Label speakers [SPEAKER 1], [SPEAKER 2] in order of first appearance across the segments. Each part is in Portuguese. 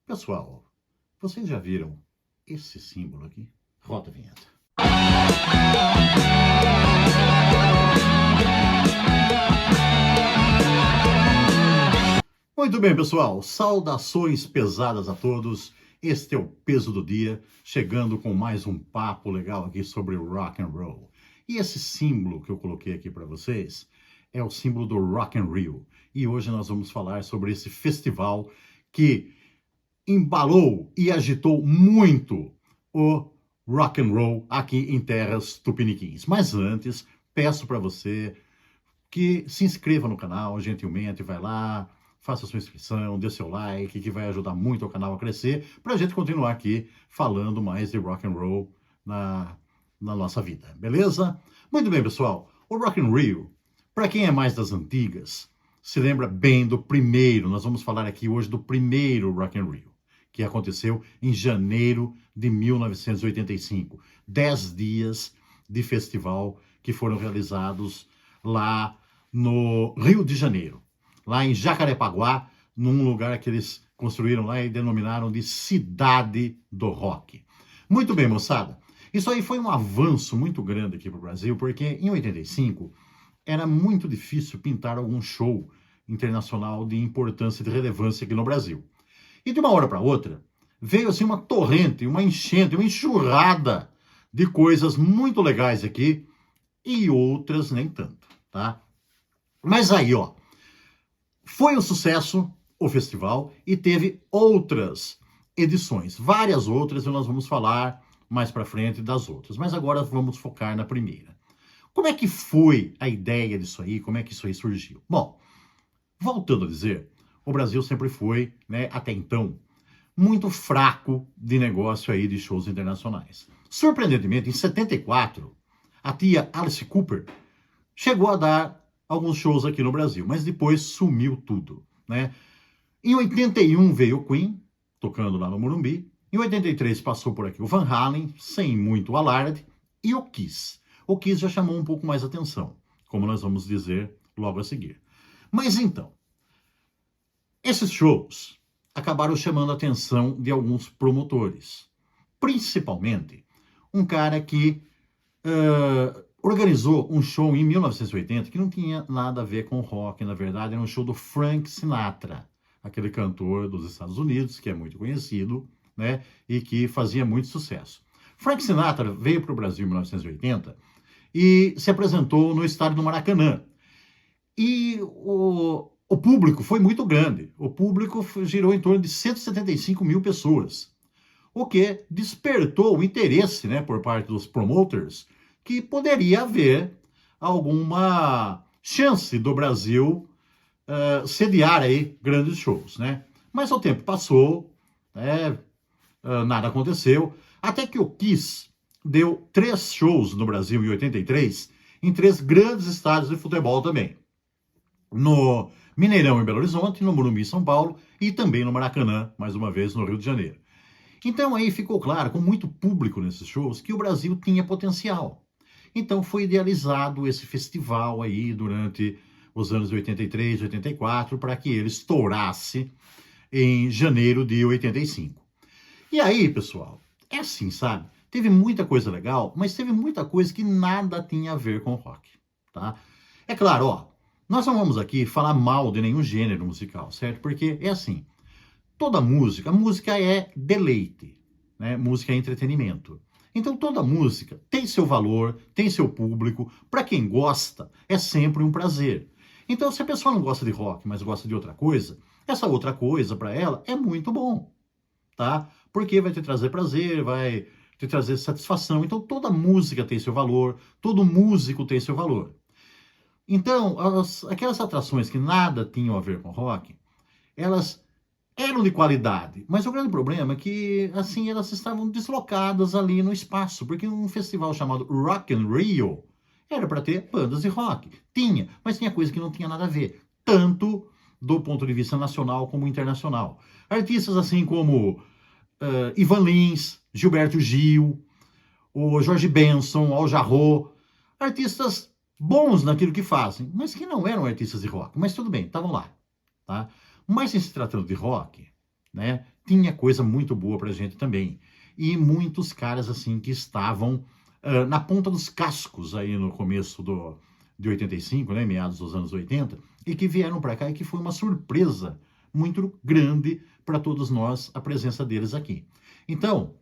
[SPEAKER 1] Pessoal, vocês já viram esse símbolo aqui? Roda a vinheta. Muito bem, pessoal. Saudações pesadas a todos. Este é o Peso do Dia, chegando com mais um papo legal aqui sobre rock and roll. E esse símbolo que eu coloquei aqui para vocês é o símbolo do Rock in Rio. E hoje nós vamos falar sobre esse festival que embalou e agitou muito o rock and roll aqui em terras tupiniquins. Mas antes, peço para você que se inscreva no canal, gentilmente, vai lá, faça sua inscrição, dê seu like, que vai ajudar muito o canal a crescer, para a gente continuar aqui falando mais de rock and roll na nossa vida, beleza? Muito bem, pessoal, o Rock in Rio, para quem é mais das antigas, se lembra bem do primeiro, nós vamos falar aqui hoje do primeiro Rock in Rio, que aconteceu em janeiro de 1985. 10 dias de festival que foram realizados lá no Rio de Janeiro, lá em Jacarepaguá, num lugar que eles construíram lá e denominaram de Cidade do Rock. Muito bem, moçada. Isso aí foi um avanço muito grande aqui para o Brasil, porque em 85 era muito difícil pintar algum show internacional de importância e de relevância aqui no Brasil. E de uma hora para outra, veio assim uma torrente, uma enchente, uma enxurrada de coisas muito legais aqui e outras nem tanto, tá? Mas aí, ó, foi um sucesso o festival e teve outras edições, várias outras, e nós vamos falar mais para frente das outras. Mas agora vamos focar na primeira. Como é que foi a ideia disso aí? Como é que isso aí surgiu? Bom, voltando a dizer, o Brasil sempre foi, né, até então, muito fraco de negócio aí de shows internacionais. Surpreendentemente, em 74, a tia Alice Cooper chegou a dar alguns shows aqui no Brasil, mas depois sumiu tudo, né? Em 81 veio o Queen, tocando lá no Morumbi. Em 83 passou por aqui o Van Halen, sem muito alarde, e o Kiss. O Kiss já chamou um pouco mais atenção, como nós vamos dizer logo a seguir. Mas então, esses shows acabaram chamando a atenção de alguns promotores, principalmente um cara que organizou um show em 1980 que não tinha nada a ver com rock, na verdade era um show do Frank Sinatra, aquele cantor dos Estados Unidos, que é muito conhecido, né, e que fazia muito sucesso. Frank Sinatra veio para o Brasil em 1980 e se apresentou no estádio do Maracanã. E o público foi muito grande. O público girou em torno de 175 mil pessoas, o que despertou o interesse, né, por parte dos promoters, que poderia haver alguma chance do Brasil sediar aí grandes shows, né? Mas o tempo passou, né, nada aconteceu, até que o Kiss deu 3 shows no Brasil em 83, em 3 grandes estádios de futebol também. No Mineirão, em Belo Horizonte, no Morumbi, em São Paulo, e também no Maracanã, mais uma vez, no Rio de Janeiro. Então aí ficou claro, com muito público nesses shows, que o Brasil tinha potencial. Então foi idealizado esse festival aí durante os anos de 83, 84, para que ele estourasse em janeiro de 85. E aí, pessoal, é assim, sabe? Teve muita coisa legal, mas teve muita coisa que nada tinha a ver com rock, tá? É claro, ó, nós não vamos aqui falar mal de nenhum gênero musical, certo? Porque é assim, toda música, a música é deleite, né? Música é entretenimento. Então toda música tem seu valor, tem seu público, para quem gosta é sempre um prazer. Então se a pessoa não gosta de rock, mas gosta de outra coisa, essa outra coisa para ela é muito bom, tá? Porque vai te trazer prazer, vai te trazer satisfação. Então toda música tem seu valor, todo músico tem seu valor. Então, aquelas atrações que nada tinham a ver com rock, elas eram de qualidade, mas o grande problema é que, assim, elas estavam deslocadas ali no espaço, porque um festival chamado Rock in Rio era para ter bandas de rock. Tinha, mas tinha coisa que não tinha nada a ver, tanto do ponto de vista nacional como internacional. Artistas assim como Ivan Lins, Gilberto Gil, o Jorge Benson, Al Jarreau, artistas bons naquilo que fazem, mas que não eram artistas de rock. Mas tudo bem, estavam lá, tá? Mas em se tratando de rock, né? Tinha coisa muito boa pra gente também. E muitos caras, assim, que estavam na ponta dos cascos aí no começo de 85, né? Meados dos anos 80, e que vieram para cá e que foi uma surpresa muito grande para todos nós a presença deles aqui. Então,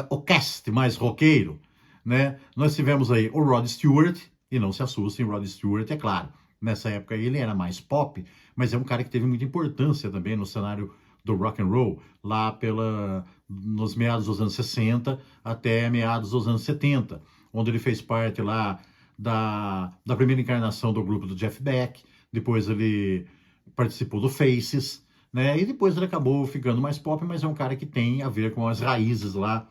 [SPEAKER 1] o cast mais roqueiro, né? Nós tivemos aí o Rod Stewart, e não se assustem, Rod Stewart, é claro, nessa época ele era mais pop, mas é um cara que teve muita importância também no cenário do rock and roll, lá nos meados dos anos 60 até meados dos anos 70, onde ele fez parte lá da primeira encarnação do grupo do Jeff Beck, depois ele participou do Faces, né? E depois ele acabou ficando mais pop, mas é um cara que tem a ver com as raízes lá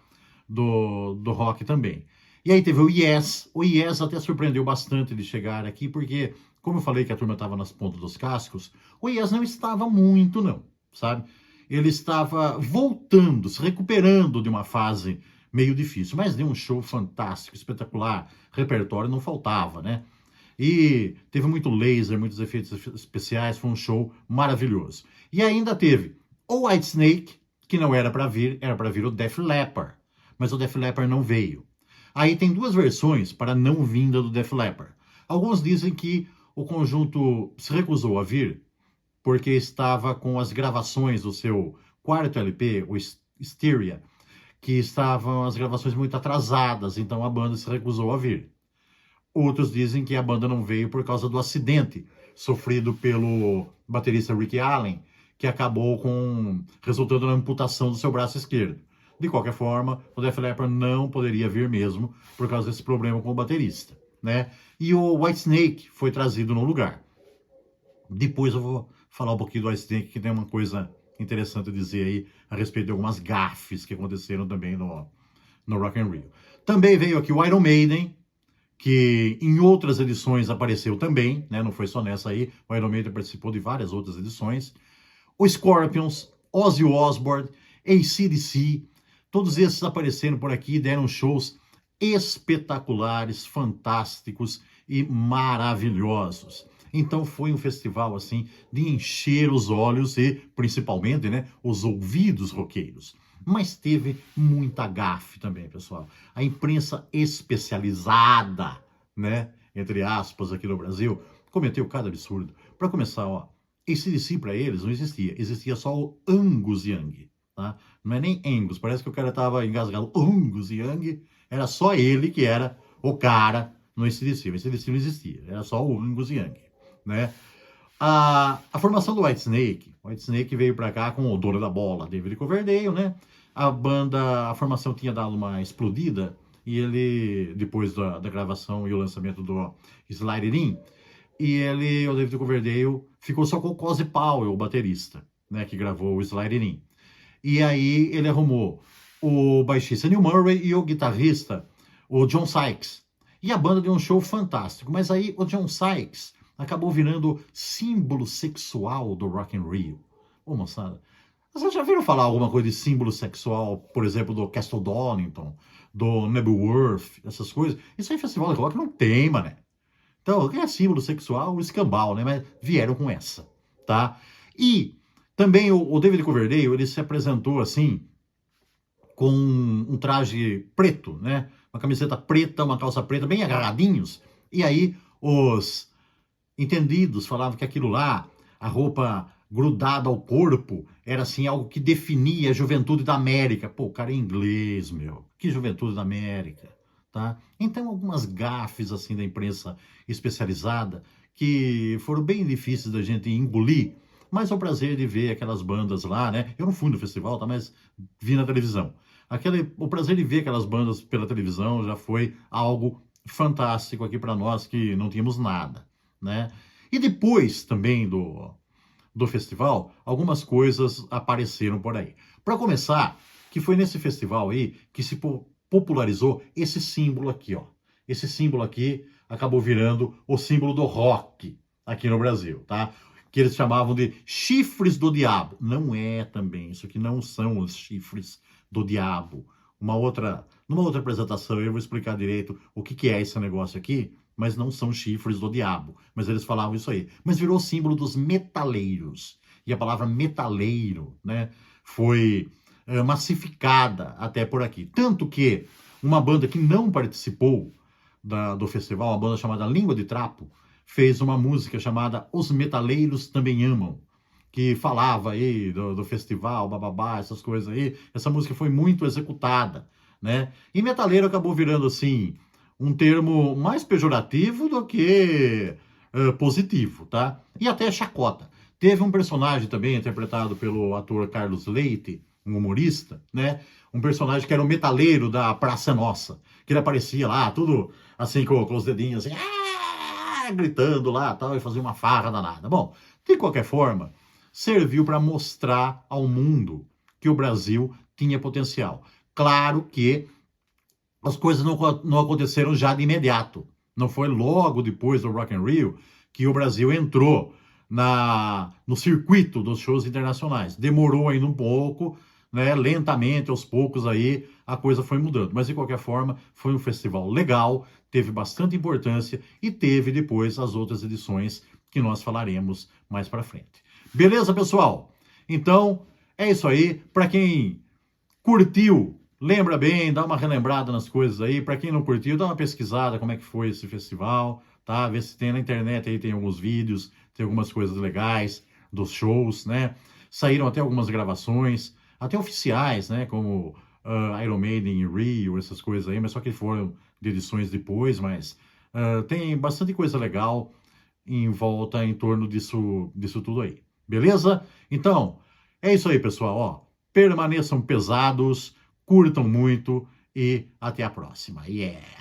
[SPEAKER 1] do rock também. E aí teve o Yes até surpreendeu bastante de chegar aqui, porque, como eu falei que a turma estava nas pontas dos cascos, o Yes não estava muito, não, sabe? Ele estava voltando, se recuperando de uma fase meio difícil, mas deu um show fantástico, espetacular, repertório não faltava, né? E teve muito laser, muitos efeitos especiais, foi um show maravilhoso. E ainda teve o Whitesnake, que não era para vir, era para vir o Def Leppard, mas o Def Leppard não veio. Aí tem duas versões para a não vinda do Def Leppard. Alguns dizem que o conjunto se recusou a vir porque estava com as gravações do seu quarto LP, o Hysteria, que estavam as gravações muito atrasadas, então a banda se recusou a vir. Outros dizem que a banda não veio por causa do acidente sofrido pelo baterista Rick Allen, que acabou resultando na amputação do seu braço esquerdo. De qualquer forma, o Def Leppard não poderia vir mesmo por causa desse problema com o baterista, né? E o Whitesnake foi trazido no lugar. Depois eu vou falar um pouquinho do Whitesnake, que tem uma coisa interessante a dizer aí a respeito de algumas gafes que aconteceram também no Rock in Rio. Também veio aqui o Iron Maiden, que em outras edições apareceu também, né? Não foi só nessa aí, o Iron Maiden participou de várias outras edições. O Scorpions, Ozzy Osbourne, AC/DC, todos esses apareceram por aqui, deram shows espetaculares, fantásticos e maravilhosos. Então foi um festival assim de encher os olhos e principalmente, né, os ouvidos roqueiros. Mas teve muita gafe também, pessoal. A imprensa especializada, né, entre aspas, aqui no Brasil, cometeu cada absurdo. Para começar, ó, AC/DC para eles não existia. Existia só o Angus Young, tá? Não é nem Angus, parece que o cara tava engasgado. Angus Young, era só ele que era o cara no AC/DC. O AC/DC não existia, era só o Angus Young, né? A formação do Whitesnake veio para cá com o dono da bola, David Coverdale, né? A formação tinha dado uma explodida e ele, depois da gravação e o lançamento do Slide It In, o David Coverdale, ficou só com o Cozy Powell, o baterista, né? Que gravou o Slide It In. E aí ele arrumou o baixista Neil Murray e o guitarrista, o John Sykes. E a banda deu um show fantástico, mas aí o John Sykes acabou virando símbolo sexual do Rock in Rio. Ô, moçada, vocês já viram falar alguma coisa de símbolo sexual, por exemplo, do Castle Donington, do Nebworth, essas coisas? Isso aí, festival de rock não tem, mané. Então, o que é símbolo sexual? O escambau, né? Mas vieram com essa, tá? E também o David Coverdale, ele se apresentou assim, com um traje preto, né? Uma camiseta preta, uma calça preta, bem agarradinhos. E aí, os entendidos falavam que aquilo lá, a roupa grudada ao corpo, era assim algo que definia a juventude da América. Pô, o cara é inglês, meu. Que juventude da América, tá? Então, algumas gafes assim da imprensa especializada que foram bem difíceis da gente engolir, mas é o prazer de ver aquelas bandas lá, né? Eu não fui no festival, tá? Mas vi na televisão. O prazer de ver aquelas bandas pela televisão já foi algo fantástico aqui para nós que não tínhamos nada, né? E depois também do festival, algumas coisas apareceram por aí. Para começar, que foi nesse festival aí que se popularizou esse símbolo aqui, ó. Esse símbolo aqui acabou virando o símbolo do rock aqui no Brasil, tá? Que eles chamavam de chifres do diabo. Não é também, isso aqui não são os chifres do diabo. Numa outra apresentação eu vou explicar direito o que é esse negócio aqui, mas não são chifres do diabo. Mas eles falavam isso aí. Mas virou símbolo dos metaleiros. e a palavra metaleiro, né, foi massificada até por aqui. Tanto que uma banda que não participou do festival, uma banda chamada Língua de Trapo, fez uma música chamada Os Metaleiros Também Amam, que falava aí do festival, bababá, essas coisas aí. Essa música foi muito executada, né? E metaleiro acabou virando, assim, um termo mais pejorativo do que positivo, tá? E até chacota. Teve um personagem também interpretado pelo ator Carlos Leite, um humorista, né? Um personagem que era o metaleiro da Praça Nossa, que ele aparecia lá, tudo assim, com os dedinhos assim, gritando lá, tal, e fazia uma farra danada. Bom, de qualquer forma, serviu para mostrar ao mundo que o Brasil tinha potencial. Claro que as coisas não aconteceram já de imediato. Não foi logo depois do Rock in Rio que o Brasil entrou no circuito dos shows internacionais. Demorou ainda um pouco, né? Lentamente, aos poucos aí, a coisa foi mudando. Mas, de qualquer forma, foi um festival legal, teve bastante importância e teve depois as outras edições que nós falaremos mais para frente. Beleza, pessoal? Então, é isso aí. Para quem curtiu, lembra bem, dá uma relembrada nas coisas aí. Para quem não curtiu, dá uma pesquisada como é que foi esse festival, tá? Vê se tem na internet aí, tem alguns vídeos, tem algumas coisas legais dos shows, né? Saíram até algumas gravações, até oficiais, né? Como Iron Maiden em Rio, essas coisas aí, mas só que foram de edições depois, mas tem bastante coisa legal em volta, em torno disso tudo aí. Beleza? Então, é isso aí, pessoal. Ó, permaneçam pesados, curtam muito e até a próxima. Yeah!